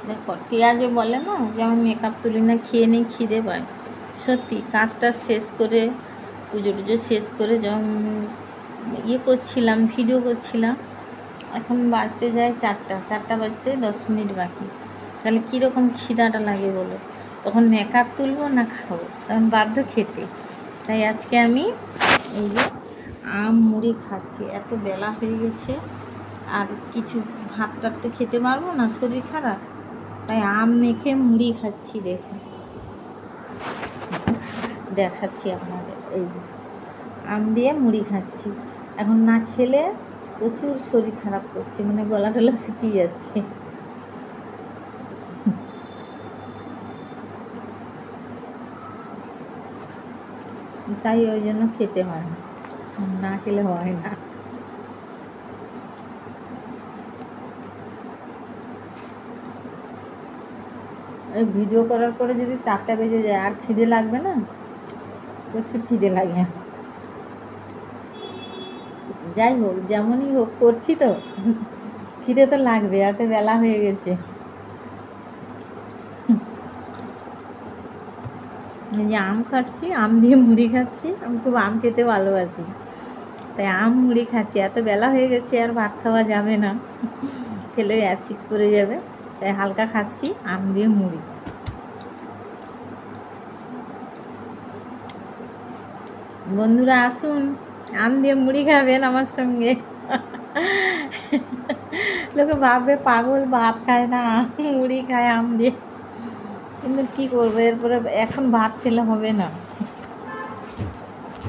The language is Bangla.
দেখো টিয়া যে বলে না যে আমি মেকআপ তুলি না, খেয়ে নেই, খিদে পায়। সত্যি কাজটা শেষ করে পুজো টুজো শেষ করে যখন করছিলাম, ভিডিও করছিলাম, এখন বাজতে যায় 4টা, 4টা বাজতে 10 মিনিট বাকি। তাহলে কীরকম খিদাটা লাগে বলো? তখন মেকআপ তুলবো না খাবো? তখন বাধ্য খেতে। তাই আজকে আমি এই যে আম মুড়ি খাচ্ছি। এত বেলা হয়ে গেছে, আর কিছু ভাত টাত তো খেতে পারবো না, শরীর খারাপ। তাই আম মেখে মুড়ি খাচ্ছি। দেখুন, দেখাচ্ছি আপনাদের। এই যে আম দিয়ে মুড়ি খাচ্ছি। এখন না খেলে প্রচুর শরীর খারাপ করছে, মানে গলা টলা শুকিয়ে যাচ্ছে। তাই ওই জন্য খেতে হয়, না খেলে হয় না। এই ভিডিও করার পরে যদি 4টা বেজে যায়, আর খিদে লাগবে না? প্রচুর খিদে লাগে। যাই হোক, যেমনই হোক করছি তো, খিদে তো লাগবে, এত বেলা হয়ে গেছে। এই যে আম খাচ্ছি, আম দিয়ে মুড়ি খাচ্ছি। আমি খুব আম খেতে ভালোবাসি, তাই আম মুড়ি খাচ্ছি। এত বেলা হয়ে গেছে, আর ভাত খাওয়া যাবে না, খেলে অ্যাসিড পড়ে যাবে। তাই হালকা খাচ্ছি আম দিয়ে মুড়ি। বন্ধুরা আসুন, আম দিয়ে মুড়ি খাবেন আমার সঙ্গে। লোকে ভাববে পাগল, ভাত খায় না, মুড়ি খায় আম দিয়ে। কিন্তু কী করবো, এরপরে এখন ভাত খেলে হবে না।